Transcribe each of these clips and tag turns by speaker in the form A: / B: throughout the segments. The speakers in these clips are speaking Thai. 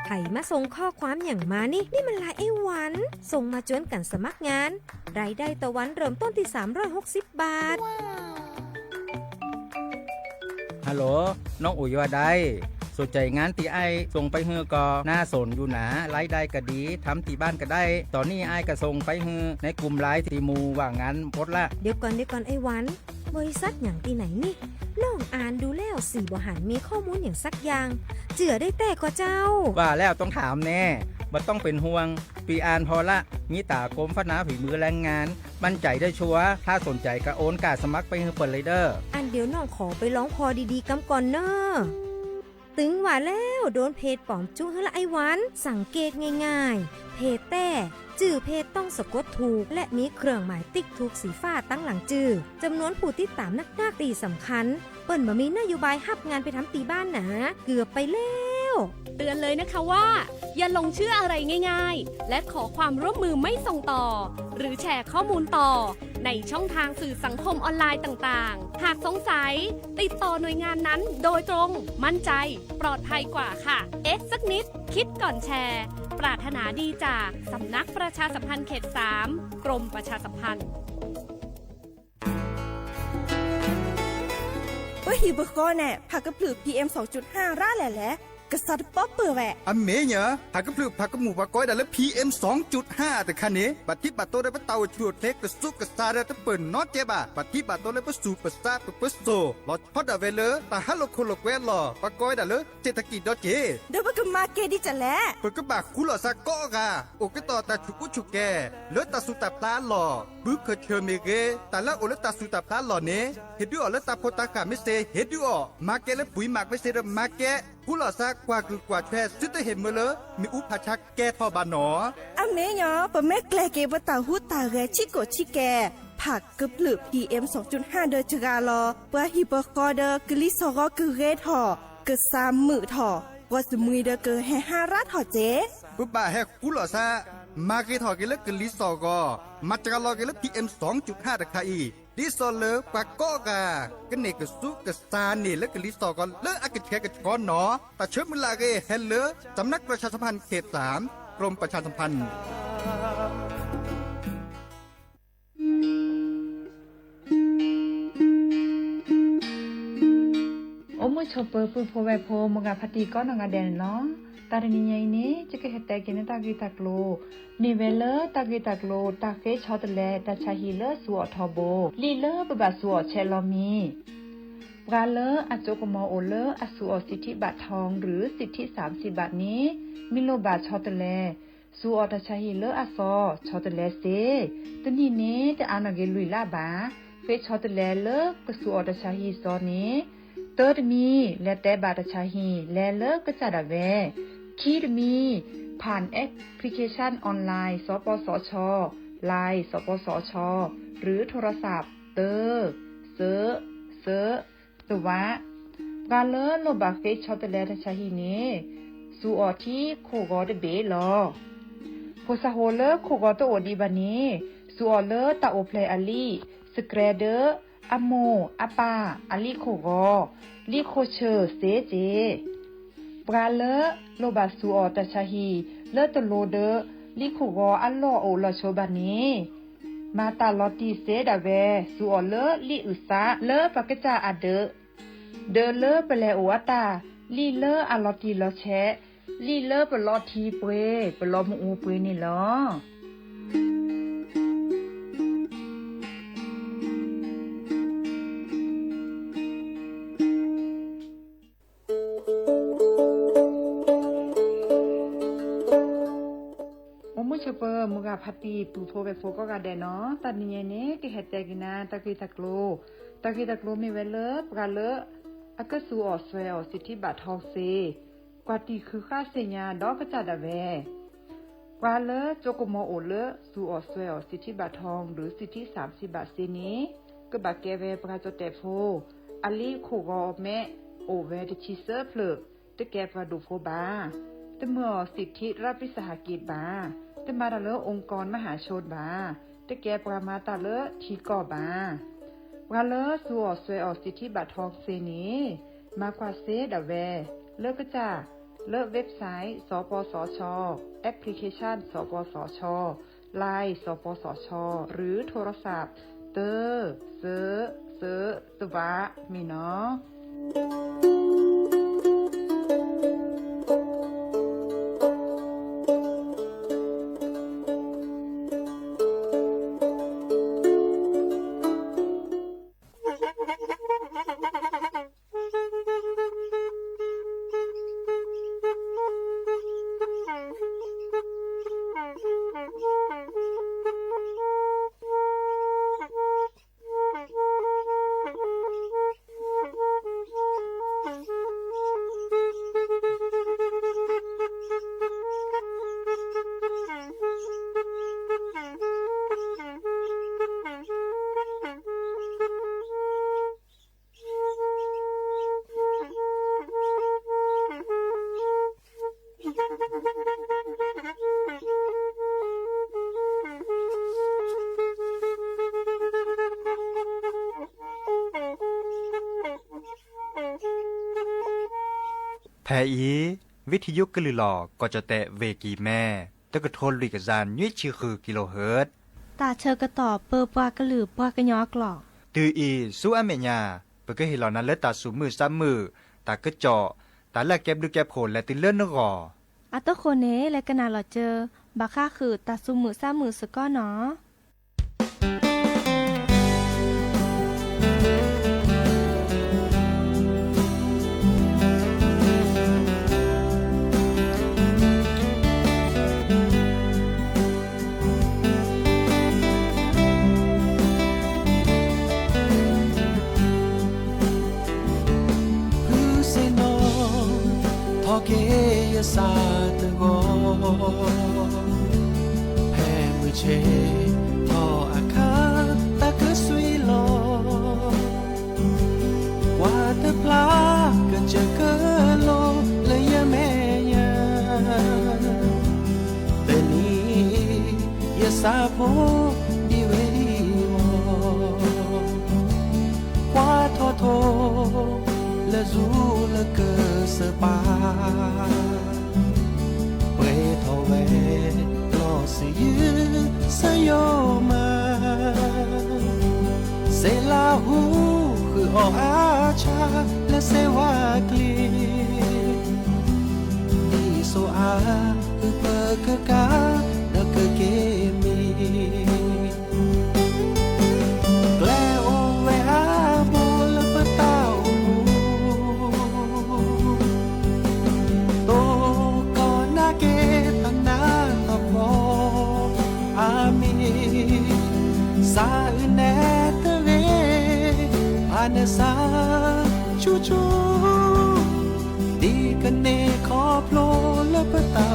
A: ผมาส่งข้อความอย่างมานี่มันหลายไอ้หวันส่งมาจวนกันสมัครงานรายได้ต่อวันเริ่มต้นที่360 บาท
B: ฮัลโหลน้องอุ๋ยว่าได้สนใจงานตีไอส่งไปเฮือก็น่าสนอยู่หนารายได้ก็ดีทำที่บ้านก็ได้ตอนนี้ไอก็ส่งไปเฮือในกลุ่มไลน์ที่มูว่างานพดละ
A: เดี๋ยวก่อนไอ้หวันบริษัทอย่างที่ไหนนี่น้องอ่านดูแล้วสี่บ่หันมีข้อมูลอย่างสักอย่างเจือได้แต่ก็เจ้า
B: ว่าแล้วต้องถามแน่บ่ต้องเป็นห่วงปีอ่านพอละมีตากรมพัฒนาฝีมือแรงงานมั่นใจได้ชัวร์ถ้าสนใจก็โอนการสมัครไปเฮือเปิดเลยเด้อ
A: อันเดี๋ยวน้องขอไปร้องคอดีๆกำก่อนเนอะตึงว่าแล้วโดนเพจปลอมจุ้งให้ละไอ้หวันสังเกตง่ายๆเพจแต่จื่อเพจต้องสะกดถูกและมีเครื่องหมายติ๊กถูกสีฟ้าตั้งหลังจื่อจำนวนผู้ติดตามนักตีสำคัญเปิ้นบ่มีนโยบายฮับงานไปทำตีบ้านนะเกือบไปแล้ว
C: เตือนเลยนะคะว่าอย่าลงเชื่ออะไรง่ายๆและขอความร่วมมือไม่ส่งต่อหรือแชร์ข้อมูลต่อในช่องทางสื่อสังคมออนไลน์ต่างๆหากสงสัยติดต่อหน่วยงานนั้นโดยตรงมั่นใจปลอดภัยกว่าค่ะสักนิดคิดก่อนแชร์ปรารถนาดีจากสำนักประชาสัมพันธ์เขต 3 กรมประชาสัมพันธ์
D: ว่าฮิบก็แน่ผักกระปลือ PM 2.5 ร่าแหละกษัตริย์ป๊อปเปอร์แวะ
E: อเมเนี่ยผักกระปลือผักกระหมูผักก้อยดันแล้ว PM 2.5 แต่คันนี้ปัดที่ปัดโตได้ปะเตาชวดเล็กกระซุกกระซาได้ตะเปิ่นน็อตเจ็บปัดที่ปัดโตได้ปะสูปะซาปะโซลอดพอดเวลแต่ฮัลโลโคโลแวลอปะก้อยดันเลยเศรษฐกิจดอเจ
D: เดี๋ยวก็มาเกดิจะแล
E: เปิดกระบะคุลอซาก็กะโอกต่อตาชุกุชุแกเลือดตาสุตาปลาหล่อบึกเคเมเกแต่ละโอเลตาสุตาปลาหล่อเนเฮ็ดดูออเลตาโพตากาไม่เซเฮ็ดดูออมาแกและปุ๋ยหมักไม่เซระมาแกกุลอซากว่าคือกว่าแท้ซึตเห็นมาเลยมีอุปชักแกทอบานหนอ
D: อเมเนี่ยปะแม่แกลเกบตาหูตาแกชิโกชิแกผักกระปลือ PM 2.5 เดอจกาลอเพื่อฮิปโกเดอกลิซอกคือเรทอเกซามมือทอว่าสมุยเดอเกแห่5รัฐอเจ
E: ปุ๊บบ่าแฮกุลอซามาเกทอเกลกลิซอกอมาจากลอเกล PM 2.5 ตะคาอีดิซอเลปากก็กะกันเนกสุกซาเนและกลิซอกอเลอากะแขกะกอนหนอแต่เชิญเวลาเกเฮลเลสำนักประชาสัมพันธ์เขต 3 กรมประชาสัมพันธ์
F: โอมุชเปอร์ปูโพเวโพมงาพัตีก็นงาแดนเนาะตาดนี้ยัยนี้จะเกิดแต่กินตากีตากโลนิเวลตากีตากโลตาเฟชอตเลตาชาฮิเลสัวทอโบลีเลบะบะสัวเชลอมีปราเลอจกมอโอเลอสัวสิทธิบัตรทองหรือสิทธิ30 บาทนี้มิโลบาชอตเลสัวตาชาฮิเลอซอชอตเลเซตนี้นี้จะอานเกลุยลาบาเฟชอตเลเลกสัวตาชาฮิซอนี้เติร์ดมีและแต่บาตาชาฮีและเลิกก็จะดาเวคีดมีผ่านแอปพลิเคชันออนไลน์สปสชไลน์สปสชหรือโทรศัพท์เตอร์เซตัววะกาเลโลบาเฟชอตเลตาชาฮีนี้สูออที่โคกอดเบลอโพสาโฮเลโคกอตโอดีบานีสูออเลตาโอเพลอลีสเกรเดอร์อโมอปาอลิโคกอลิโคเชอเซเจปราเลโลบาสูออตาชาฮีเลตโลเดลิโคกออัลโลโอลอโชบานีมาตาลอติเซดาเวสูออเลลิอุซาเลปากจาอเดเลเปเลโออตาลีเลอลอติลอแชลีเลเปลอทีเปเปลอมูเปนี่ลอมุชเปอร์มุกาพัตีปูโพเวโฟก็กาเดเนาะตัดนี้เนี่ยque hete ginaตะกีตะกโลมีเวลปกาเลอากสูออสเวอสิทธิบัตรทองเซกว่าตีคือค่าเสียดอกกระจัดาเวกว่าเลโจกโมโอเลสูออสเวอสิทธิบัตรทองหรือสิทธิ30 บาทเซนี้ก็บาเกเวปกาจเตโฟอลีโคกอแม่โอเวดิชิเซอร์เพลตะแกปาดูโฟบาตะเมื่อสิทธิรัฐวิสาหกิจบาตมาตาเลองค์กรมหาชนบาตะแกปรามาตาเลทีก่อบาปราเลสัวสวยออกสิทธิบัตรทองเซนีมากว่าเซดาเวเลิกก็จะ เลิกเว็บไซต์สปสช.แอปพลิเคชันสปสช.ไลน์สปสช.หรือโทรศัพท์เตอเซตวะมีเนาะ
G: แทอีวิทยุกลือหลอก็จะแตะเวกีแม่ตะกะทนลุยกะจานยุ้ยชื่อคือกิโลเฮิรตซ์
H: ตาเชอกระต่อเปอปากระหลือปากระยอกหลอก
G: ตืออีสู้อเมญาเปก็เห็นเหล่านั้นเลตาสูมือซ้ำมือตากระเจาะตาละเก็บดูแก็บโผลและติเลื่อนนกอ
H: อัตโคเนและกะนาหลอเจอบาค่าคือตาซุมือซ้ำมือสะก้อเนาะ
I: เกยสาตะโกแห่มือเชทออาคาตะกะสวีโลว่าตะพลากะจะกะโลเลยยะแม่ยะแต่นี้ยะสาโพดีเวดีวว่าทอโทละจูละเกอสปาเปรทอเวลอสิยืสยอมาเซลาหูคือออกอาชาและเซวากลีดีโซอาคือเปกะกาและกะเกมีแกลโอเวอาโบละปะตาสาอึนแนตะเวพานสาชูชูดีกันเนขอโปรและปะเตา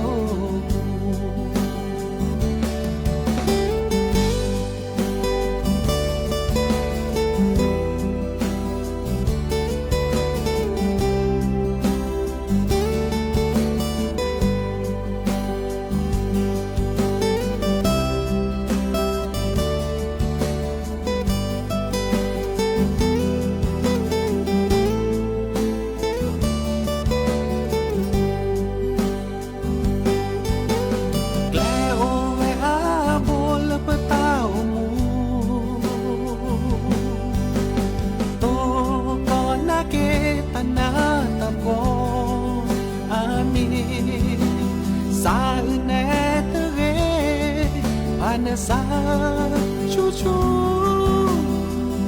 I: สาชูชู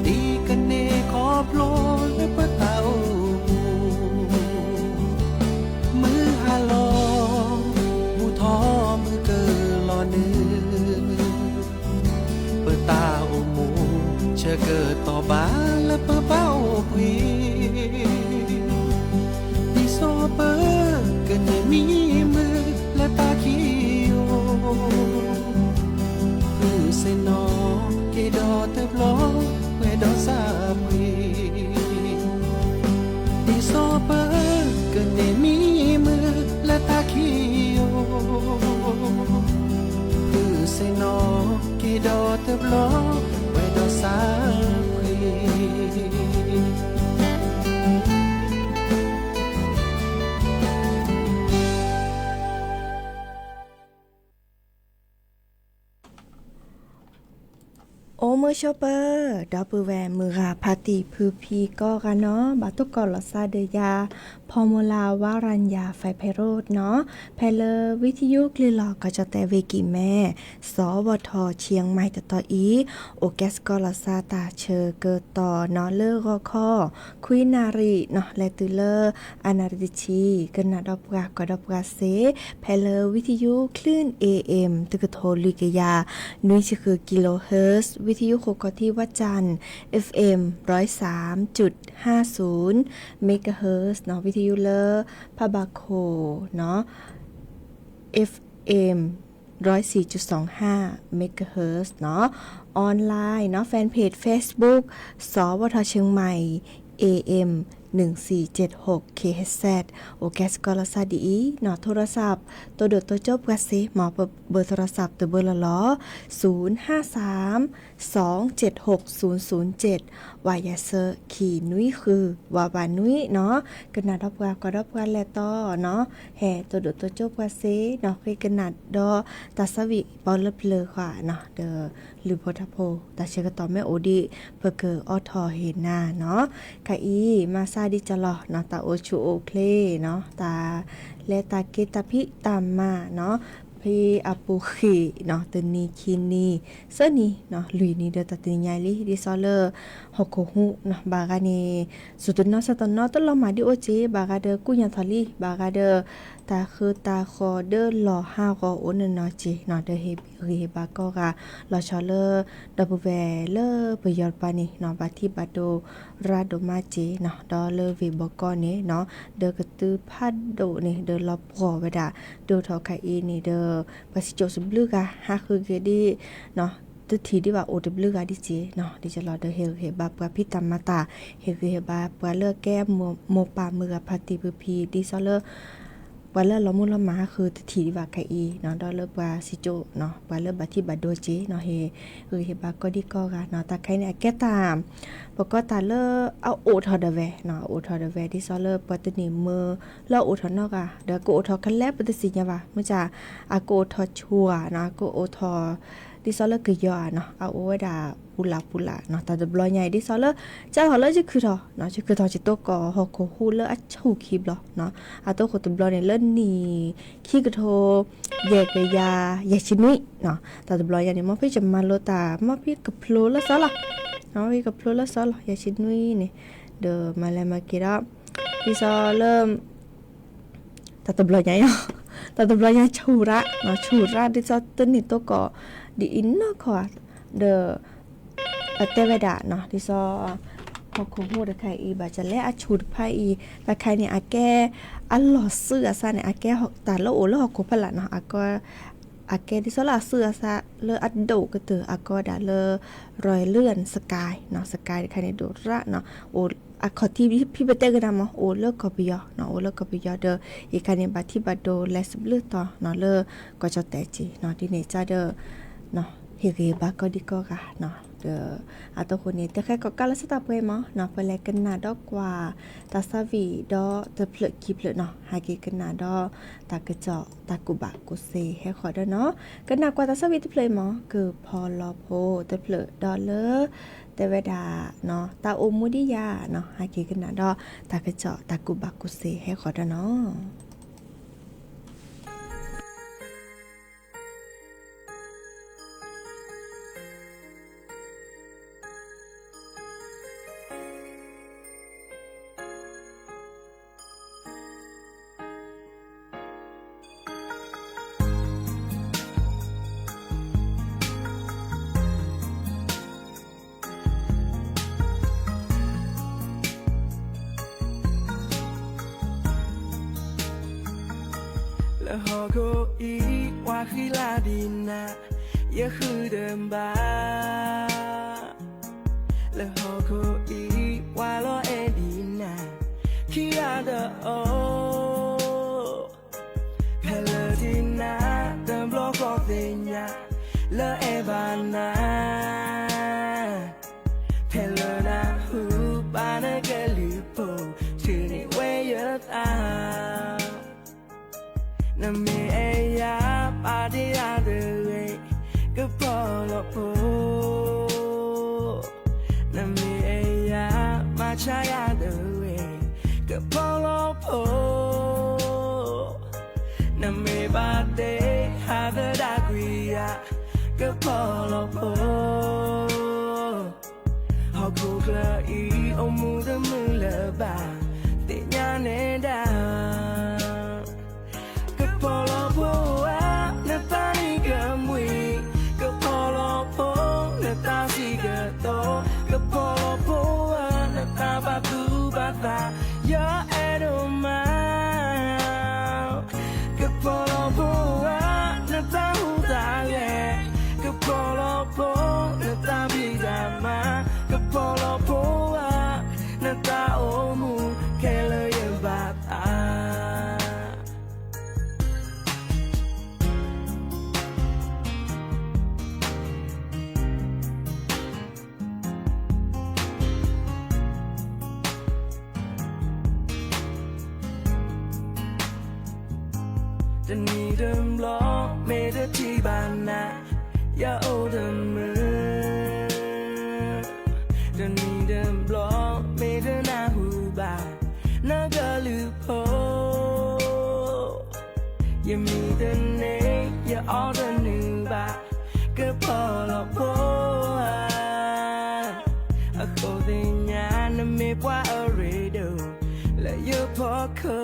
I: ดีกันเนขอโปรและปะเตามือหาลอมูทอมือเกอลอนือเปิดตาโอมูเชอเกิดต่อบานและเปิดเป้าปีดีโซเปอร์กันเนมีมือและตาคิโอse no que do te blo we do sa pri di so pa que ne mi mu la ta ki yo se no que do te blo we do sa pri
G: เ
D: มือโชเปอร์ดอปือแวมือราพาติพือพีก็กันเนาะบาตุกกอลซาเดยาพอมลาวารัญญาไฟไพโรดเนาะไพเลวิทยุคลิลอก็จะแต่เวกิแม่สวทเชียงใหม่ต่ออีโอแกสกอลซาตาเชอเกิดต่อเนาะเลอรอคอคุยนารีเนาะและตุเลออานาริชีกันนาดอกกากอดอกกาเซไพเลวิทยุคลื่น AM ตึกโทลิกยานุยคือกิโลเฮิรตซ์วิทยุโคกที่วัดจันทร์ FM 103.50 เมกะเฮิรตซ์เนาะวิทยุเลอพะบาโคเนาะ FM 104.25 เมกะเฮิรตซ์เนาะออนไลน์เนาะแฟนเพจ Facebook สวทเชียงใหม่ AM 1476 KHZ โอแกสกอลซาดีเนาะโทรศัพท์ตัวเดือดตัวจบกัสซิหมอเบอร์โทรศัพท์ตัวเบอร์ละล้อ053-276-007วายาเซอร์ขี่นุ้ยคือวาบานุ้ยเนาะกนาดอบกาก็ดอบกาแลต่อเนาะแห่ตัวเดือดตัวจบกัสซิเนาะคือกนาดดอตาสวิปอลเพลอค่ะเนาะเดอหรือพทโพตาเชกต่อแม่โอดีเพื่อเกิดออทอเฮนาเนาะกะอีมาซาดิจะลอเนาะตาโอชูโอเพลเนาะตาและตาเกตาพิตามมาเนาะพี่อาปูขีเนาะตัวนี้คินนี่เสื้อนี้เนาะลุยนี่เดอตัดใหญ่ลิดิซอเลอร์ฮอกโกฮูเนาะบากานีสุดนอสตนอตลอมาดิโอเจบากาเดอกุยันทอลีบากาเดอตาคือตาคอเดอหล่อห้ากอโอนเนาะเจเนาะเดอเฮบากอกาลอชอเลอร์ดับเวเลอร์ปยอร์ปานีเนาะบาทิบาโดราโดมาเจเนาะดอเลอร์เวบอกอนี่เนาะเดอกระตือพัดโดนี่เดอลอบพอเวดาเดอทอไคอีนี่เดอปาสิโจสบลูกาฮาคือเกดีเนาะตุทีดีว่าโอดบลูกาดิเจเนาะดิจะรอเดอเฮบาปะพิตามาตาเฮบาปะเลอแก้โมปามือพาติบุพีดิซอเลอวันละละมุละมาคือทีดีว่าไคอีเนาะดอเลบาสิโจเนาะวันละบาที่บาโดเจเนาะเฮบาก็ดีก็กะเนาะตาไคเนี่ยแก้ตามปก็ตาเลเอาโอทอดเวเนาะโอทอดเวดิซอเลปตนิมือละโอทอนอกะเดโกโอทอคันแลปตสิญญาว่ามื้อจะอาโกทอชัวเนาะโกโอทอดิซอเลกยอเนาะเอาโอดาปุลาเนาะตาดบลอใหญ่ดิซอเลจ้าหอเลจะคือทอเนาะจะคือทอจิโตกอฮอกโคฮูเลอัชูคีบลอเนาะอาโตโคตบลอเนี่ยเล่นนี่ขี้กระโทแยกยาแยกชินุยเนาะตาดบลอใหญ่เนี่ยมอพี่จะมาโลตามอพี่กับโพลละซอละเนาะพี่กับโพลละซอละแยกชินุยเนี่ยเดอมาแล้วมากิราดิซอเลตาดบลอใหญ่เนาะตาดบลอใหญ่ชูระเนาะชูระดิซอตนี่โตกอdi inna kwa de ateveda no di so ko hu de kai i ba chale a chud phai i ta kai ni a ke a lo sư sa ne a ke hok ta lo o lo ko phala no a ko a ke di so la sư sa le a do ke tu a ko da le roi lươn sky no sky kai ni do ra no o aขอที่พี่เบเตอร์ก็นำมาโอเลิกก็ไปยอเนาะโอเลิกก็ไปยอเดออีกการเนี่ยบัดที่บัดโดเลสบลือต่อเนาะเลิกก็จะแต่จีเนาะที่เนี่ยจ้าเดอเนาะเฮเกบาก็ดีก็กะเนาะเดออาตัวคนนี้แต่แค่ก็กาลสตาเปมเนาะไปแลกันนาดอกกว่าตาซาวีดอตะเพลกิเพลเนาะหาเกกันนาดอตากระเจาะตากุบะกุเซให้ขอเด้อเนาะกันนากว่าตาซาวีตะเพลมอคือพอลอโพตะเพลดอเลอแต่เวดาเนาะตาโอมูดิยาเนาะหาเกกันนาดอตากระเจาะตากุบะกุเซให้ขอเด้อเนาะ
I: และหอโคอีว่าคือลาดินนะยะคือเดิมบาและหอโคอีว่าลอเอดินนะคิอาเดโอเพลดินนะเดิมบล็อกก็เดียเลเอบานาเพลนะฮูบานะเกลิโปชื่อนี่เวยตาna me ya pa de ya de que por lo po โพน้ำไม่บาดเดหาเธอได้กุยอะก็พอเราโพหอกกูกละอีโอมูเดมือละบาเตญาเนดาก็พอเราโพอะน้ำตานี่ก็มวยก็พอเราโพน้ำตาสิก็โตก็พอเราโพอะน้ำตาบาตูบาตาอย่าแอดมาก็พอเราโพอะน้ำตาหูตาแก่ก็พอเราโพน้ำตาบิดามาก็พอเราโพอะน้ำตาโอมูแค่เลยยังบาตาจะนี่เดิมล้อไม่ได้ที่บ้านนะอย่าโอเดิมมือจะนี่เดิมล้อไม่ได้หน้าหูบาน่าก็ลือโพอย่ามีเดินเนอย่าอ้อเดินหนึ่งบาก็พอเราโพอะโคเดียนไม่ว่าอะไรเดิมและอย่าพอเขา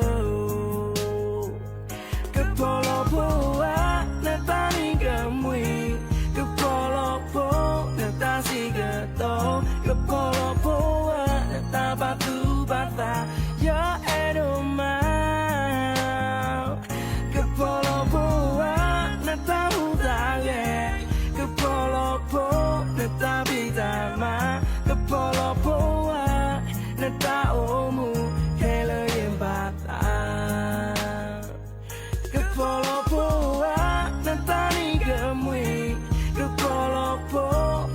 I: ก็พอเราโพอะน้ำตานี่ก็มวยก็พอเราโพน้ำตาสิก็โตก็พอเราโพอะน้ำตาบาตูบาตาอย่าแอดมาก็พอเราโพอะน้ำตาหูตาแก่ก็พอเราโพน้ำตาบิดามาก็พอเราโพอะน้ำตาโอมูแค่เลยยังบาตาก็พอเราโพอะน้ำตานี่ก็มวยก็พอเราโพ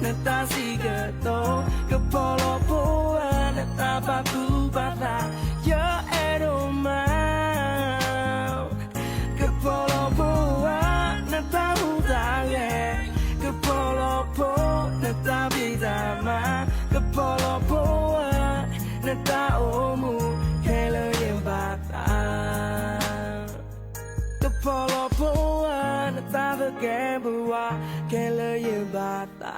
I: น้ำตาสิก็โตก็พอเราโพอะน้ำตาบาตูบาตาอย่าแอดมาก็พอเราโพอะน้ำตาหูตาแก่ก็พอเราโพน้ำตาบิดามาก็พอเราโพอะน้ำตาโอมูแค่เลยยังบาตาก็พอเราโพอะน้ำตาเธอแก่บัวแค่เลยยังบาตา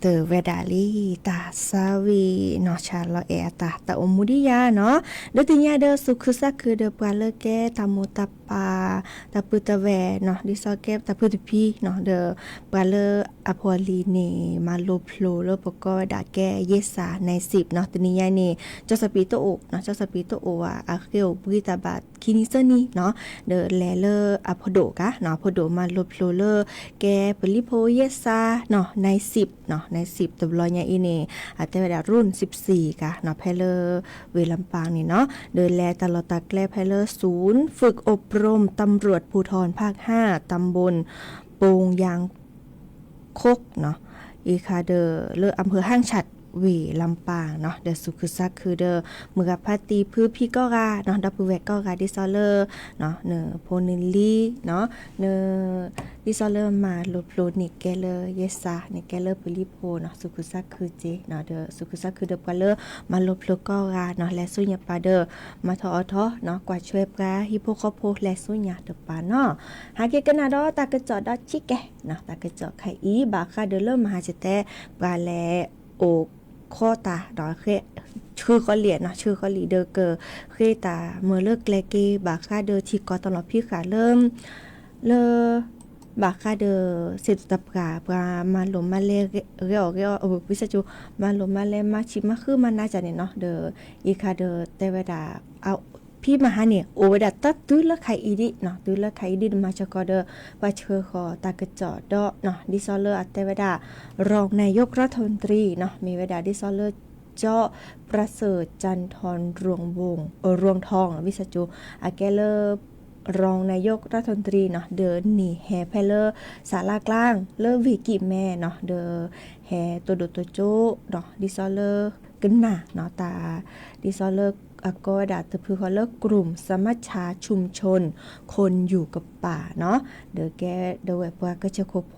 F: เตอเวดาลีตาสาวีเนาะชาลอเอตาตาอมุดิยาเนาะเดติญาเดสุคุซักคือเดปาเลแกตามุตาปาตาปุตะแวเนาะดิซอเกตาปุตพีเนาะเดปาเลอพอลีเนมาโลโพลโลปก็ดาแกเยสาใน10เนาะตนิยานี่จอสปีโตโอเนาะจอสปีโตโอว่าอาเกลบริตาบาตคินิเซนี่เนาะเดแลเลอพอโดกะเนาะพอโดมาโลโพลเลแกปลิโพเยสาเนาะใน10เนาะใน10ตบลอยาอีเนอาแต่เวลารุ่น14กะเนาะเพลเวลำปางนี่เนาะเดินแลตลอดตะแกลเพลศูนย์ฝึกอบรมตำรวจภูธรภาค5ตำบลโปงยางคกเนาะอีคาเดอเลออำเภอห้างฉัดเวลำปางเนาะเดสุคือซักคือเดมือกับพัตตีพื้พี่ก็กาเนาะดับเบิลแวกก็กาดิซอเลอร์เนาะเนอโพนิลลี่เนาะเนอดิซอเลอร์มาโลโพนิเกเลอร์เยสานิเกเลอร์ปลิโพเนาะสุคือซักคือเจเนาะเดสุคือซักคือเดปาเลอร์มาโลโพก็กาเนาะและสุญญาปาเดอมาทอทอเนาะกว่าช่วยปลาฮิโปคอโพและสุญญาเดปาเนาะหาเกกันนาดอตากระจอดอชิแกเนาะตากระจอไข่อีบาคาเดเลอร์มหาจเตปลาแลโอข้อตาดอยเคชื่อก็เหรียญเนาะชื่อก็ลีเดอร์เกอร์เคตาเมื่อเลิกแกลเกบาคาเดอที่ก็ตลอดพี่ขาเริ่มบาคาเดอเสร็จตับกาปลามาหลมมาเลเรียววิสจูมาหลมมาเลมาชิมาคือมันน่าจะเนี่ยเนาะเดออีคาเดอแต่เวลาเอาพี่มาหาเนี่ยโอเวดาตัดตื้อละไข่อีดิเนาะตื้อละไข่อีดิมาชกอเดอปาเชอคอตากระจอดอเนาะดิซอเลอร์อัตเตเวดารองนายกรัฐมนตรีเนาะมีเวดาดิซอเลอร์เจาะประเสริฐจันทร์รวงรวงทองวิสจูอาแกเลอร์รองนายกรัฐมนตรีเนาะเดินหนีแห่เพลเลอร์ศาลากลางเลอวิกิแม่เนาะเดอแห่ตัวโดตัวโจเนาะดิซอเลอร์กึนหนาเนาะตาดิซอเลอร์ก็ดาตะพือเขาเลิกกลุ่มสมัชชาชุมชนคนอยู่กับป่าเนาะเดอแกเดอแบบว่าก็จะโคโพ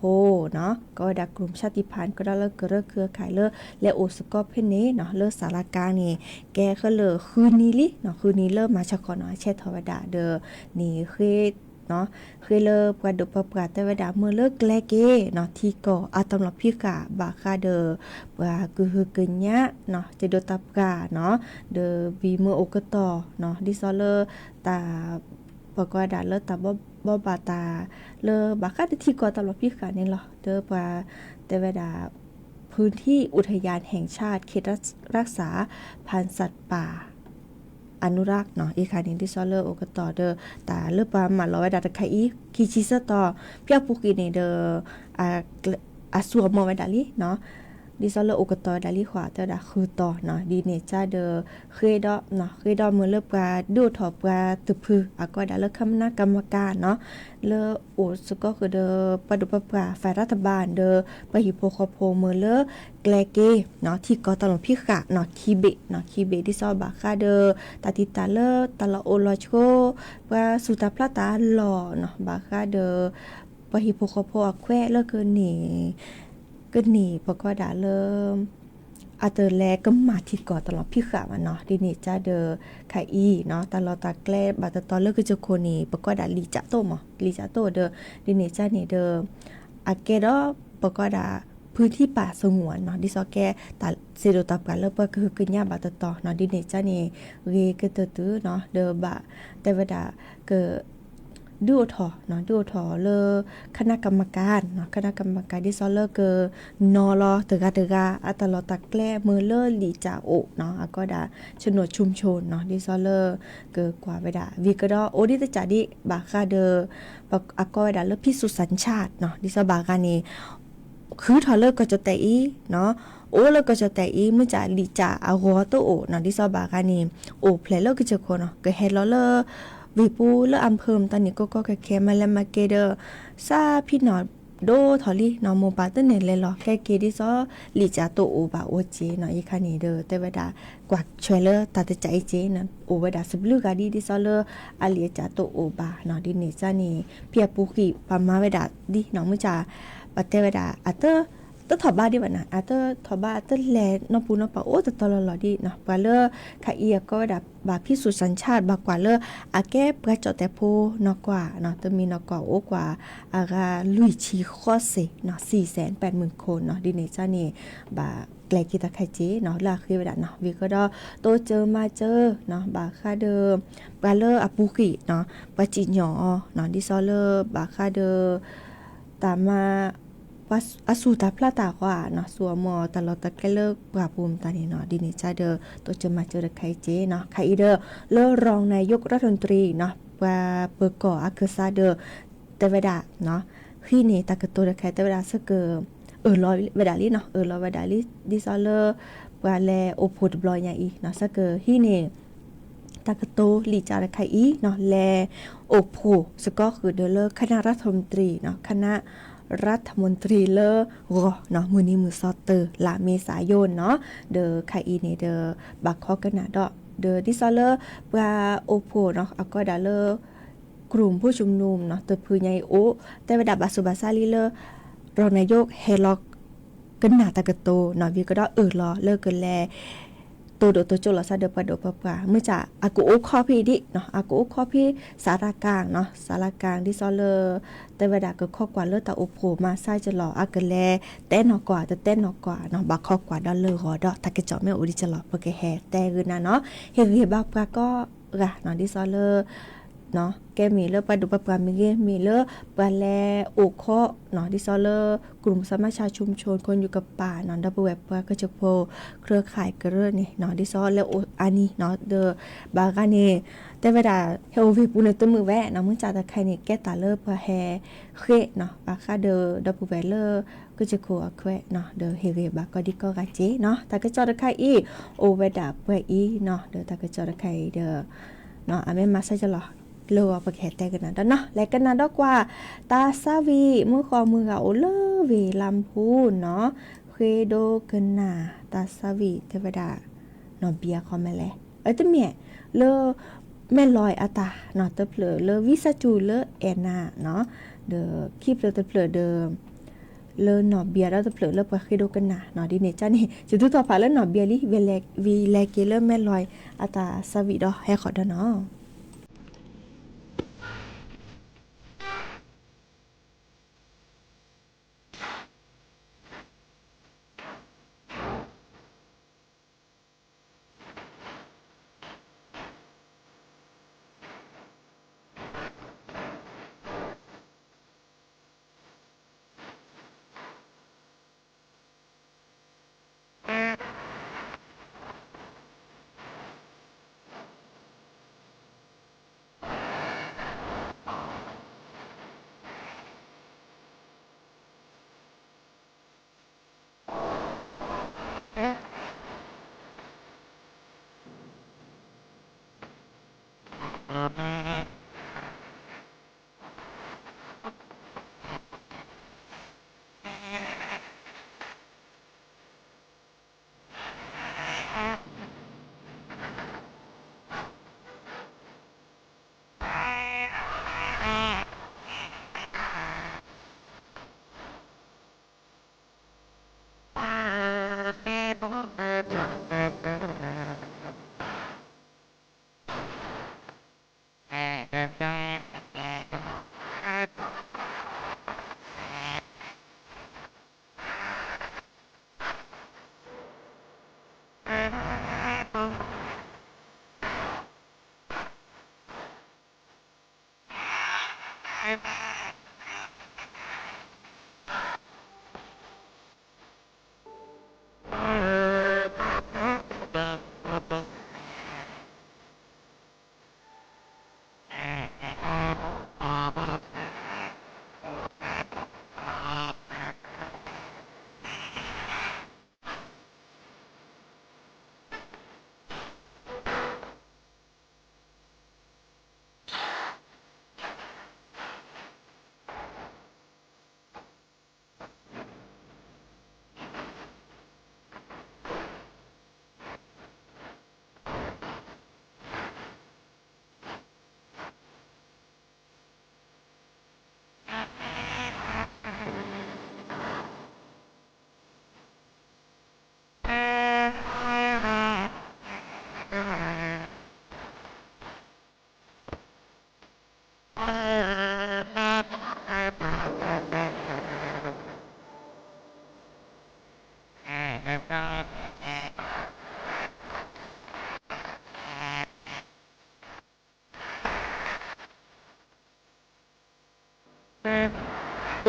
F: เนาะก็ดักกลุ่มชาติพันธุ์ก็ได้เลิกเครือข่ายเลิกและโอสก็เพนเนเนาะเลิกสารกลางนี่แกเขาเลิกคืนนี้ลิเนาะคืนนี้เลิกมาชะกอเนาะเชษฐวดาเดอนี่คือเนาะคือเลิกกว่าดุปปกาแต่เวลาเมื่อเลิกแกลเกเนาะที่ก็อาตำรับพี่กะบาคาเดอว่าคือเกินเนี้ยเนาะจะโดตับกาเนาะเดอวีเมื่อโอกต่อเนาะดิซอเลอร์ตาปกว่าดาเลอตาบ่บาตาเลอบาคาที่ก็ตำรับพี่กะนี่เหรอเดอว่าแต่เวลาพื้นที่อุทยานแห่งชาติเขตรักษาพันธุ์สัตว์ป่าอนุรักษ์เนาะอีคานินที่ซอเลอร์โอกต่อเดอตาเลือปามาลอยดาตะไคอีคีชิซะต่อเปียปุกิเนเดออาสัวมอไว้ดาลิเนาะดิซอเลอร์โอกต่อดาลิขวาแต่ดาคือต่อเนาะดีเนจ้าเดอเคยดอเนาะเคยดอเมื่อเลือปาดูถอปาตึพือก็ดาเลือกคณะกรรมการเนาะเลอโอสก็คือเดอปดุปปาฝ่ายรัฐบาลเดอปหิโพคโพเมื่อเลอแกลเกเนาะที่ก็ตลอดพี่กะเนาะคีเบเนาะคีเบที่ซอบาคาเดอตาติตาเลอตาลโอลอโชว่าสุตาพลาตาหล่อเนาะบาคาเดอปหิโพคโพอแควเลอเกินนี่ปก็ดาเริ่มอาเตอร์แลก็มาที่ก่อตลอดพี่ขามาเนาะดินี่จ้าเดอไคอีเนาะตลอดตาแกล้บาตตอเลิกคือจะโคนี่ปก็ดาลีจ้าโตมอลีจ้าโตเดอดินี่จ้านี่เดออาเกดอปก็ดาพื้นที่ป่าสงวนเนาะดิซอแกตาเซโดตับกันแล้วก็คือกึญญาบาตตอเนาะดินี่จ้านี่เวกเตตื้อเนาะเดอบะแต่เวดาเกดูถอเนาะดูถอเลอคณะกรรมการเนาะคณะกรรมการที่ซอเลอร์เกนอรอเตกาอัตลอตักแกล้มือเลอหลีจาโอเนาะก็ดาชนวดชุมชนเนาะที่ซอเลอร์เกกว่าไปดาวิกดอโอดิตจาดิบาคาเดอก็ดาเลอพิสุสัญชาติเนาะที่ซอบากานีคือทอเลอร์ก็จะแต่อีเนาะโอเลอก็จะแต่อีเมื่อจ่าหลีจาอาวโตโอเนาะที่ซอบากานีโอเพลเลอร์ก็จะคนเนาะก็เฮดเลอวิปูและอำเภอตอนนี้ก็แค่มาแล้วมาเกเดอซาพี่นอโดทอลี่นอโมปาตเนเลยหรอแค่เกดิซอลิจาโตโอบาโอเจเนาะอีคานีเดอแต่เวลากว่าช่วยเลอตัดใจเจนะโอเวดาสบลูกาดีดิซอเลออาลีจาโตโอบาเนาะดิเนจานีเปียปูกิปามาเวดาดิเนาะมุจาปะเตเวดาอัตเตอ ตถอบ้าดีว่านะอาเตอถอบ้าเตอแลนอปูนอปาโอ้ตตลอดีเนาะปาเลอค่ะเอียก็ดับบาพิสูจน์สัญชาติบากว่าเลออาแก้ประจอแต่โพนอกว่าเนาะตมีนอกว่าโอ้กว่าอากาลุยชีคอเซเนาะ480,000 คนเนาะดิเนจ้านี่บาแกลกิตาไคเจเนาะลาคือเวลาเนาะวิก็ดอโตเจอมาเจอเนาะบาค่าเดิมปาเลออปุกิเนาะปาจิหยอเนาะดิซอเลอบาค่าเดอตามมาว่าอสูตาพลาตากว่าเนาะสัวมอตลอดตะแกเลิกปราบปูมตานี่เนาะดิเนจ้าเดอตัวจะมาเจอไคเจเนาะไคเดอเลอรองนายกรัฐมนตรีเนาะว่าเปิดก่ออาเกซาเดอเตเวดาเนาะพี่นี่ตะกะตัวไคเตเวดาซะเกอรอเวดาลีเนาะรอเวดาลีดิซอเลอว่าแลโอโพดบลอยญาอีเนาะซะเกพี่นี่ตะกะโตลีจาไคอีเนาะแลโอโพสก็คือเดอเลอคณะรัฐมนตรีเนาะคณะรัฐมนตรีเลอเนาะมือนี้มือซอเตอร์ละเมษายนเนาะเดอไคอีเนเดอบักคอกันนะดอเดอดิซอเลอว่าโอโพเนาะก็ดาเลอกลุ่มผู้ชุมนุมเนาะตัวพือใหญ่โอแต่เวลาบาสุบาซาลีเลอรองนายกเฮล็อกกันหนาตะกะโตเนาะวิก็ดอรอเลิกกันแลตัวโดตัวโจลซาเดปะโดปะปะเมื่อจะอากูโอคอพี่ดิเนาะอากูโอคอพี่สารากลางเนาะสารากลางดิซอเลอแต่เวลาก็ข้อกว่าเลอตาโอโผมาไซจะหล่ออากะแลเต้นนอกว่าแต่เต้นนอกว่าเนาะบักข้อกว่าดอลเลอร์ฮอดอตะกะจอแม่โอดิจะหล่อปะกะแฮแต่คือนะเนาะเฮบักปะก็กะเนาะดิซอเลอเนาะแกมีเลอปะดูปะปะมีเลอปะแลโอคอเนาะดิซอเลอกลุ่มสมาชิกชุมชนคนอยู่กับป่าเนาะดับเบิลเว็บปะก็จะโพเครือข่ายกระเรนี่เนาะดิซอเลอันนี้เนาะเดอบากาเนแต่เวลาเฮลวิปูในตัวมือแวะเนาะมึงจ่าตะไคนี่แกตาเลอปะแฮเคเนาะปะค่าเดอดับเบิลเวเลอก็จะโคอะแควเนาะเดอเฮเวบาก็ดิก็กะเจเนาะตะกะจอตะไคอีโอเวดาเปอีเนาะเดอตะกะจอตะไคเดอเนาะอเมมาซะจะหรอเลอปะแขแต่กันนะเนาะและกันนะดอกว่าตาซาวีมือคอมือโอเลเวลำพูเนาะเควโดกันนาตาซาวีเทวดาเนาะเบียคอมแม่แลตะเมียเลอแม่ลอยอาตาเนาะตะเพลอเลอวิซาจูเลอแอนาเนาะเดอคีบเลอตะเพลอเดิมเลอเนาะเบียแล้วตะเพลอเลอปะเควโดกันนาเนาะดิเนจ้านี่จุดต่อไปแล้วเนาะเบียลิเวเลวีแลเกเลอแม่ลอยอาตาซาวีดอให้ขอดเนาะ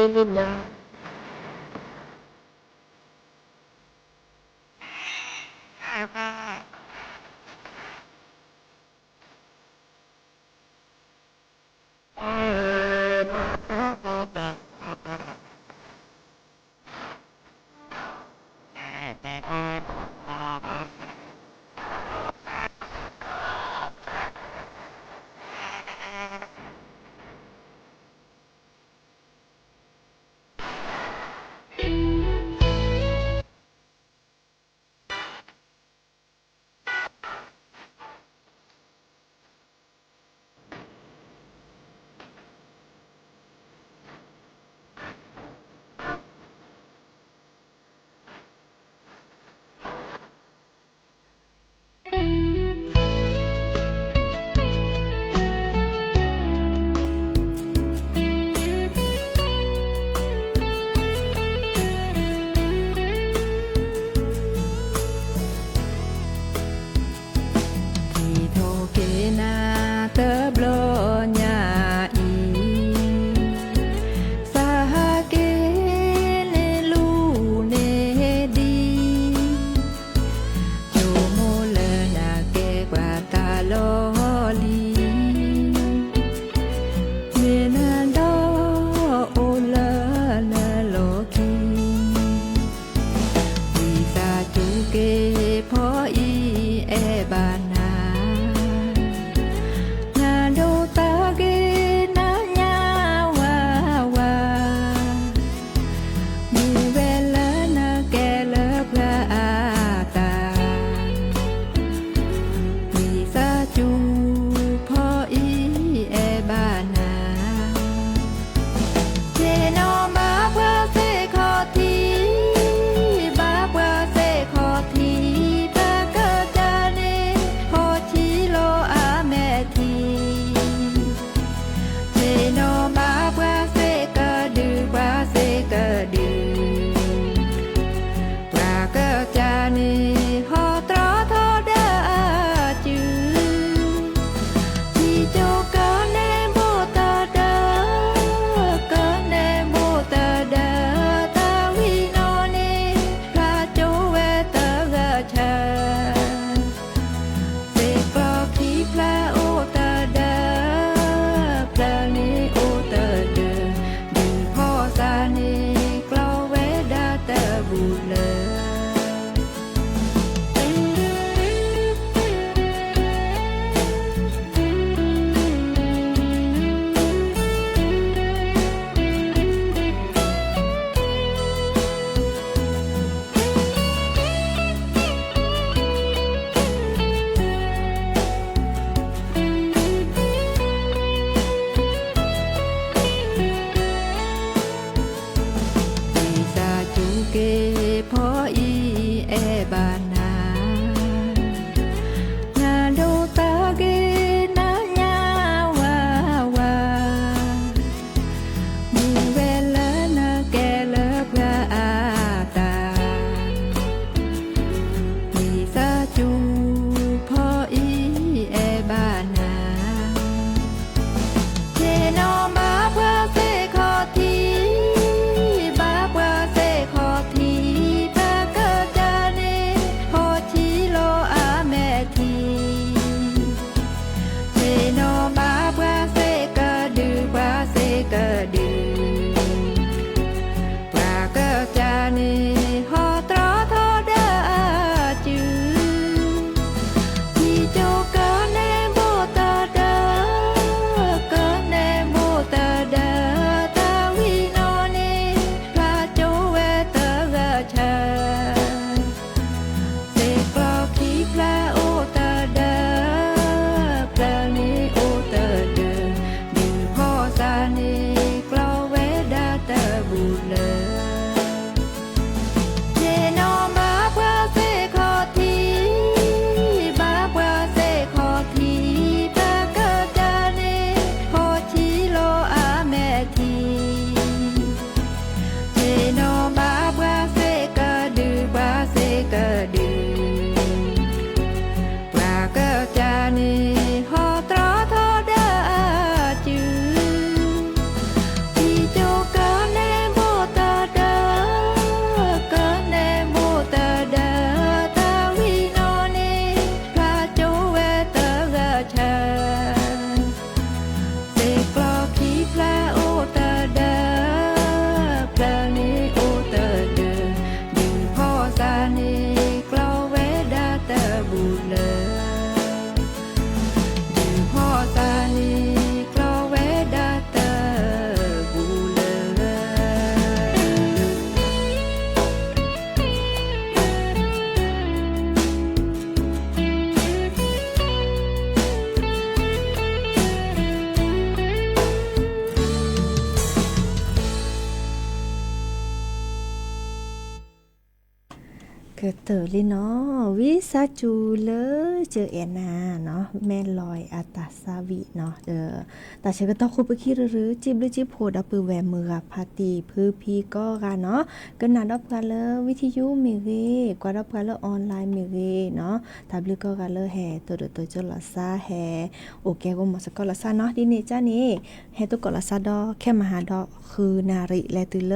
J: เ
H: เกิดเตอลิเนาะวิซาจูเลเจอแอนนาเนาะแม่ลอยอาตาซาวิเนาะแต่เชก็ต้องคุยไปคิดหรือจิบหรือจิบโพดปือแวมือพาตีพื้นพีก็กันเนาะกันนาดอบกันเลยวิทยุมีเรกว่าดอบกันเลยออนไลน์มีเรเนาะทับลือก็กันเลยแห่ตัวเจลาซาแห่โอเคก็มาสกอลาซาเนาะดินี่จ้านี่แห่ตัวกอลาซาดอแค่มหาดอคือนาริและตุเล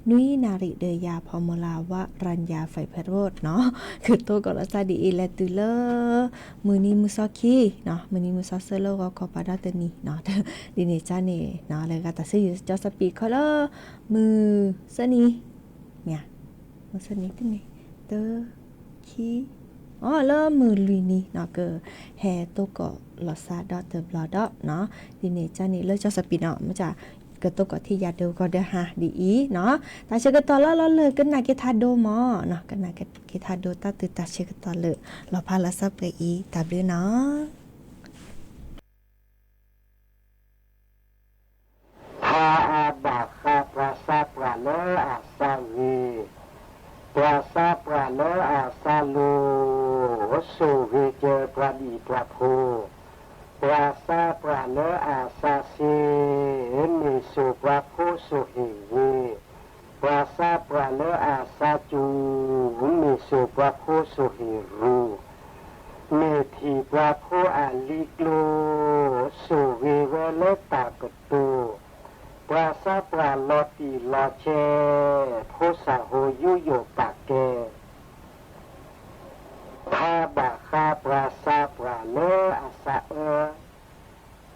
H: นุยนาริเดยาพอมลาวะรัญญาไฟเพโรดเนาะคือตัวกอลาซาดีและตุเลมือนี้มือซอคีเนาะมือนี้มือซอเซโลก็ขอปาดาเตนีเนาะดินี่จ้านี่เนาะเลยก็ตัดสิจอสปีคอลมือสนีเนี่ยมือสนีที่นี่เตอคีอ๋อแล้วมือลุยนี่เนาะก็แห่ตัวก็ลอซาดอเตอร์บลอดเนาะดินี่จ้านี่เลยจอสปีเนาะมันจะก็ตัวก็ที่ยาเดียวก็เด้อฮะดีอีเนาะตาเชก็ตอแล้วเลยกันนาเกทาโดมอเนาะกันนาเกทาโดตาตือตาเชก็ตอเลยเราพาละซับเลยอีตาเด้อเนาะ
J: ทาอาบาคาปราซาปราเลอาซาวีปราซาปราเลอาซาลูสุเวเจปราดีปราโพปราซาปราเลอาซาเซมิสุปราโพสุเฮเวปราซาปราเลอาซาจูมิสุปราโพสุเฮรูเมธีปราโพอาลิโกสุเวเวเลตากตูปราซาปราลอติลอเชโพสาโหยุโยปากเกทาบาคาปราซาปราเลอาซา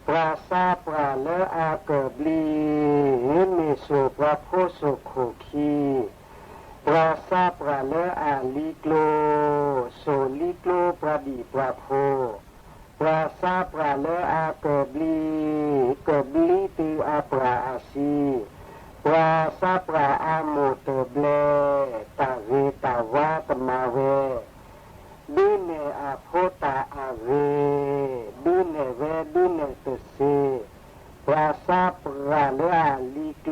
J: ปราซาปราเลอาเกบลีมิสุปราโพสุโคคีปราซาปราเลอาลิโกโซลิโกปราดีปราโพปราซาปราเลอาเกบลีตืออาปราอาซีปราซาปราอาโมเตเบลตาเวตาวาตมาเวดิเนอาโพตาอาเวดิเนเวดิเนตเซปราซาปราเลอาลิโก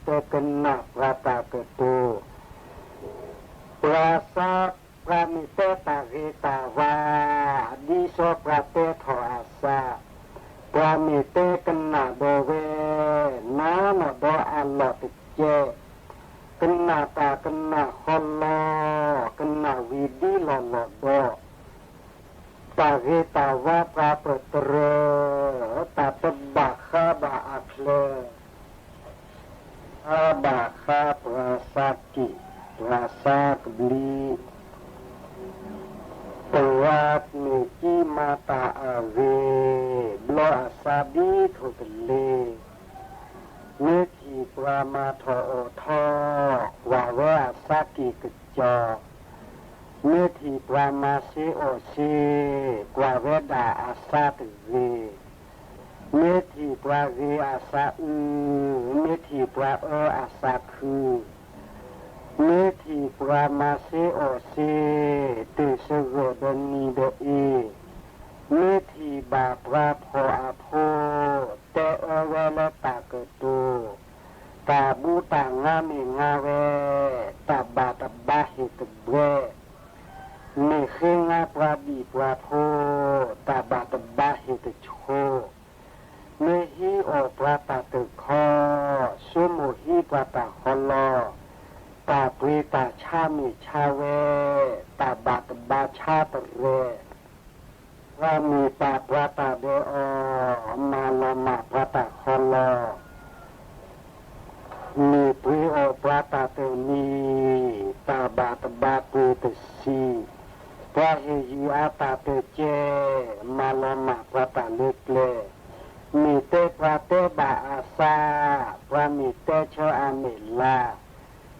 J: เตกันนาปราตากโตปราซาปรามิเตตาเวตาวาดิโสปราเตทออาซาปรามิเตกันนาโดเวนาโนโดอัลลอติเจกันนาตากันนาฮอลลอกันนาวิดีลอลอโดตาเวตาวาปราเปตเรตาตบาคาบาอัคเลอาบาคาปราซากิปราซากบลีปวัดมิจิมาตาอาเวบลออาซาบีทุตเลเมธีปรามาทอโอทอวาเวอาซากิกจอเมธีปรามาเซโอเซกวาเวดาอาซาตเวเมธีปราเวอาซาเมธีปราอาซาคือเมธีปรามาเซโอเซติสโกดนีเดอีเมธีบาปราโพอาโพเตเอเวลตากตูตาบูตางามิงาเวตาบาตบาหิตเบเมเขงาปราดีปราโพตาบาตบาหิตโชเมฮีโอปราตาตึกคอสุโมฮีปราตาคอลอตาปรีตาชามิชาเวตาบาตบาชาตเรว่ามีตาปราตาเดอมาลามาปราตาคอลอมีปรีโอปราตาเตนีตาบาตบาปรีตสีปราเฮยีอาตาเตเจมาลามาปราตาเล็กเลมีเตปราเตบาอาซาปรามีเตเชอาเมลา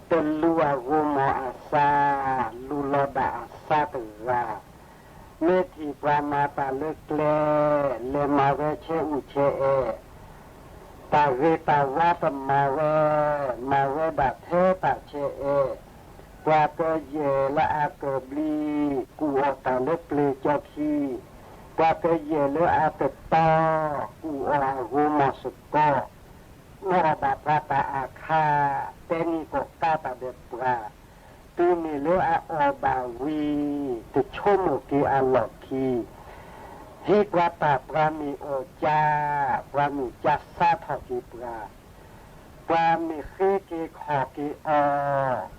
J: เตลูอาวูโมอาซาลูโลดาอาซาตราเมธีปรามาตาเล็กเลเลมาเวเชอุเชเอตาเวตาวาตมาเวดาเทตาเชเอปราเตเยละอาเกบลีกูอตาเล็กเลจอคีปราเตเยละอาเตตากูอาวูโมสโกโนบาปราตาอาคาเตนิโกกาตาเดปรา tu mi lo a o อกีออ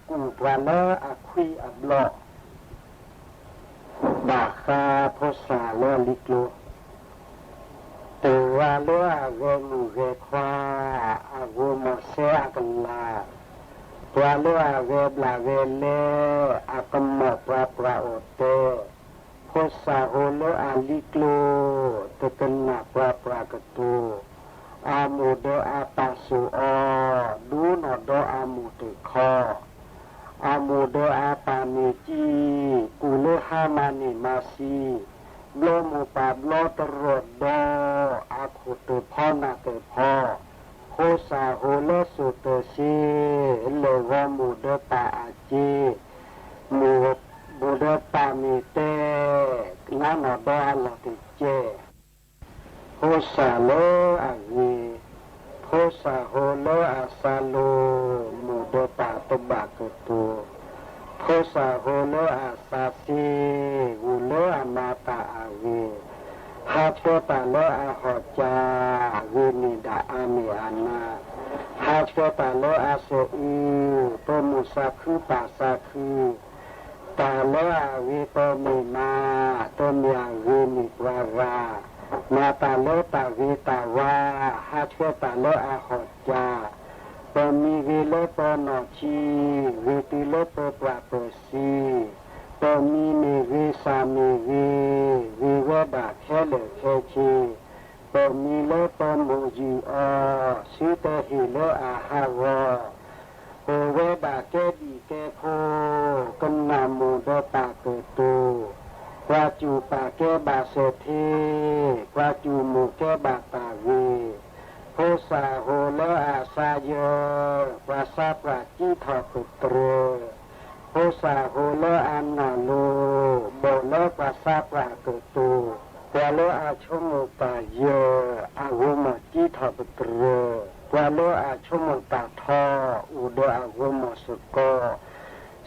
J: กูปราเลอะคุยอับลอบาคาโพสาเลลิกโลตัวเลอะเรมูเรควาอาโกมเซอะกันลาตัวเลอะเรบลาเรเลอากมะปราปราโอเตโพสาโฮเลอะลิกโลตะกันนะปราปรากตูอามูเดอาปาสุอดูนอดอามูเตคออามูเดอาปานิจีกูเลฮามานิมาซีโลมูปาบโลตรดดอาคุเตพอนาเตพอโคซาโฮเลสุเตซีเลวามูเดปาอาจีมูบูเดปามิเตลานอดอาลาติเจโพสาโลอาวีโพสาโฮโลอาซาโลมูโดปาตบากตูโพสาโฮโลอาซาซีวูโลอามาตาอาวีฮาเชปาโลอาฮอจาวีนิดาอาเมอานาฮาเชปาโลอาเซอูโตมุสาคือปาซาคือตาโลอาวีโตมีมาโตมีอาวีนิปรารามาตาโลตาวีตาวาฮาเชตาโลอาหอจาปมีวีโลปนอชีวีติโลปปราปซีปมีเมวีสามีวีเวดาแค่เลแค่ชีปมีโลปมูจีอสิเตหิโลอาฮาวาโอเวดาแค่ดีแค่โพกันนามูโดตาเกตูกว่าจูปาแก้บาเสเทกว่าจูหมูแก้บาตาเวโพสาโฮเลอาซาเยกว่าซาปราจีทอปุตรโพสาโฮเลอานาโลโบเลกว่าซาปราเกตูกว่าเลอาชมุปาเยอาโวมาจีทอปุตรกว่าเลอาชมุตาทออุโดอาโวมาสุโก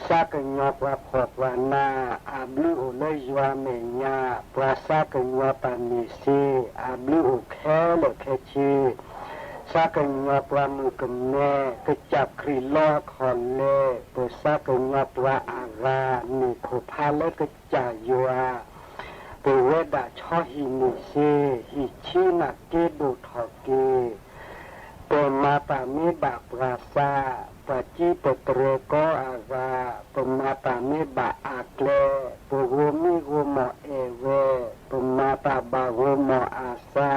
J: สากญาปราพอปวานาอาบลูเลยวาเมญาปราสากญาปานิสีอาบลูแค่เลแค่ชีสากญาปรามุกเนกจับครีลอคอนเลปสากญาปราอารานิโคพาเลกจายัวปเวดาชอหินิสีหิชินักเกดูทอเกปมาปามิบาปราซาปจิปตรโกอาวาปมาตามิบะอาเกลปโวมิโวโมเอเวปมาตาบาโวโมอาซา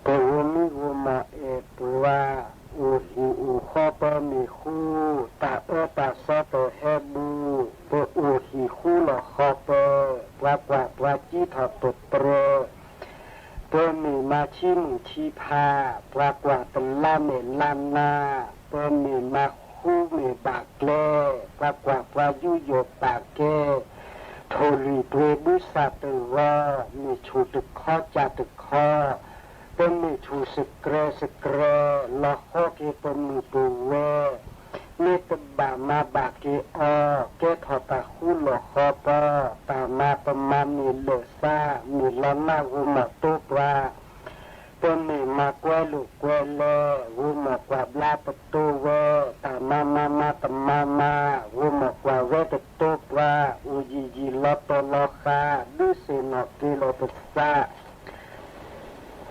J: ปโวมิโวโมเอปวาอูหิอูขอปมิคูตาตาซอตเฮบูปอูหิคูลอขอปปวาจิทอปตรปมีมาชิมชีพาปรากว่าตลาเมลานาปมีมาคู่เมบากเกลปรากว่าปรายุโยปากเกโทรีเดบุสาตวามีชูตึกข้อจาตึกข้อเป็นมีชูสเกรละข้อเกปมีปูเวมีตบามาบากเกอเกทอตาคู่หลอข้อปอตามาปมามีเลซามีลานาวุมาตุปราเป็นมีมากวยลูกกวยเลวุมากว่าบลาปตูเวตามาตมาวุมากว่าเวตตุปราอุจีลอตโลคาดุสินอกิโลตุสา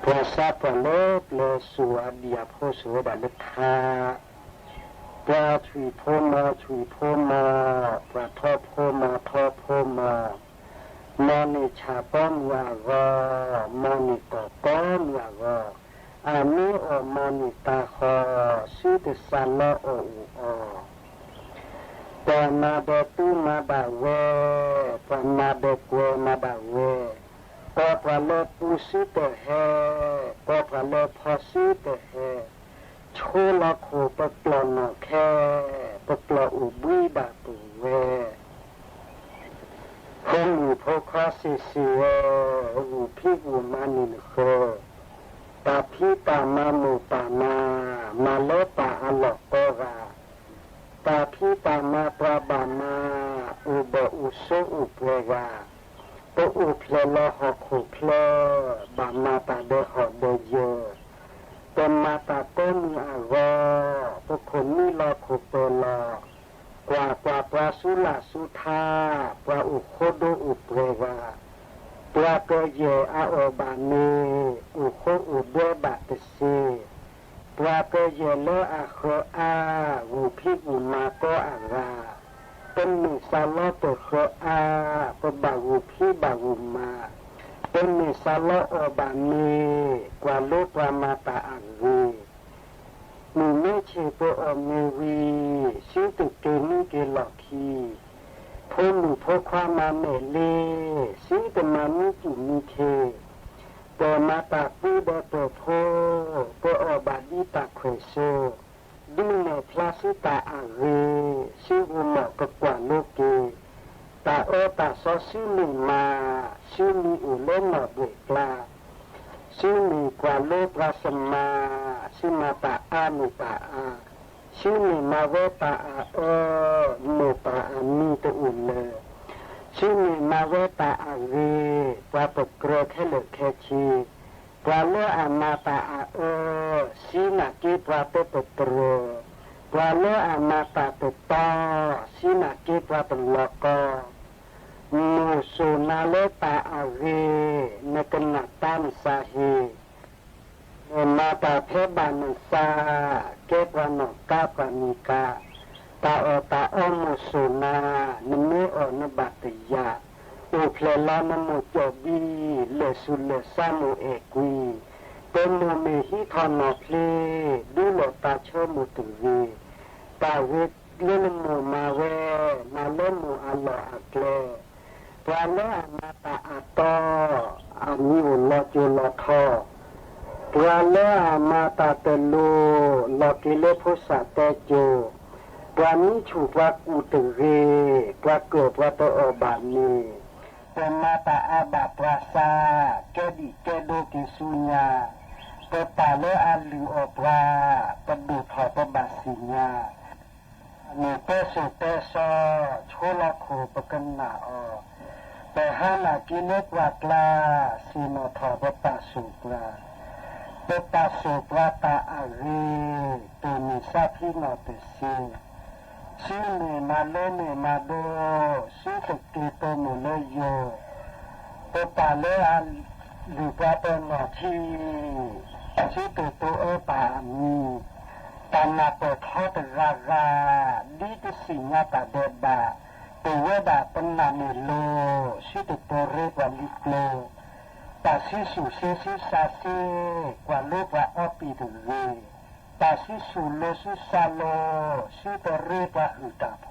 J: พระสัพเลเลสุอเดียโพสุดาลคาปราชุยโพมาปราทอโพมามอนิชาป้อมวาวมอนิตป้อมวาวอามิโอมอนิตาคอสุตสาลโอปานาเดตุมาบาเวปานาเดกวมาบาเวปะปะเลปุสิเตเฮปะปะเลพอสิเตเฮโชลาโคปะปลอนแค่ปะปลออุบุยบาตุเวคงอยู่พอคาสิสิเวอูพี่อูมานินเคตาพี่ตามามูตามาเลตาอัลลอโตราตาพี่ตามาปราบามาอุบอุโซอุเปราปะอุเพลละหอกขุเพลบามาตาเดหอเดเยเป็นมาตาต้นอาวปะคนมี รอขุเปลอกว่าปลาสุลาสุธาปลาอุโคโดอุเปรวาปลาเกเยอาโอบานีอุโคอุเดบาตเซปลาเกเยเลอาโคอาวูพิบุมาโกอาราเป็นมิซาโลเปโคอาปบาวูพิบาวูมาเป็นมิซาโลโอบานีกว่าลูกปรามาตาอังวีมีเมเชโปอเมวีชื่อตุเกนิเกลอคีพูมีพวกความมาเมเลชื่อตมามิจุมิเคเปมาตาปูเดเปโพเปอบาดิตาเควโซดิเนพลาสุตาอังวีชื่ออุมะกกว่าโลเกตาโอตาซอชื่อลิมาชื่อมีอุเลนมาเบกลาชื่อมีกว่าโลปราสมาชื่อมาตาอานุตาอาชื่อมีมาเวตาอาโอโนตาอามีตะอุ่นเลยชื่อมีมาเวตาอาเวปลาปกเกลือแค่เหลือแค่ชีปลาเลืออามาตาอาโอชีนักกีปลาเปปเกลือปลาเลืออามาตาเปตอชีนักกีปลาเป็นลอกอมูสุนาเลตาอาเวนกนาตามิสาฮีมาตาเพบานุสาเกปรานกาปานิกาตาอมูสุนานเมอนบัตยาอุเพลลานมุจบีเลสุเลสามุเอกุยเป็นมูเมหิทอนอเพลดูโลตาเชมุตุวีตาเวเล่นมูมาเวมาเล่นมูอัลลอฮ์อักเลปลาเล่มาตาอัตออามิอุลลอจุลอทอปลาเล่มาตาเตลูลอกิเลพุสะเตโจปลานิชูปลากูตุเรปลาเกิดปลาโตอบานีเป็นมาตาอาบาปราซาเกดิเกโดกิสุญาเปตาเลอาลิโอปลาปดูถอปบาสิญามีเปโซชัวลาโคปกันนาอแต่ห้านากิเลกวากลาสีโนถอปตาสุปลาเปตาสุปลาตาอาเรตัวมีซาพิโนเตซีชื่อเนมาเลเนมาโดชื่อตะเกโตโมเลโยเปตาเลอาลิปลาเตนอทีชื่อตัวโตเอปามีตานาเปทอตราดีตสิญาตาเดบาตัวดาปนาเมโลชื่อตัวเรกว่าลิโลตาชิสุเซซิซาเซกว่าโลกว่าอปีตุเรตาชิสุโลสุซาโลชื่อตัวเรกว่าอุตาโพ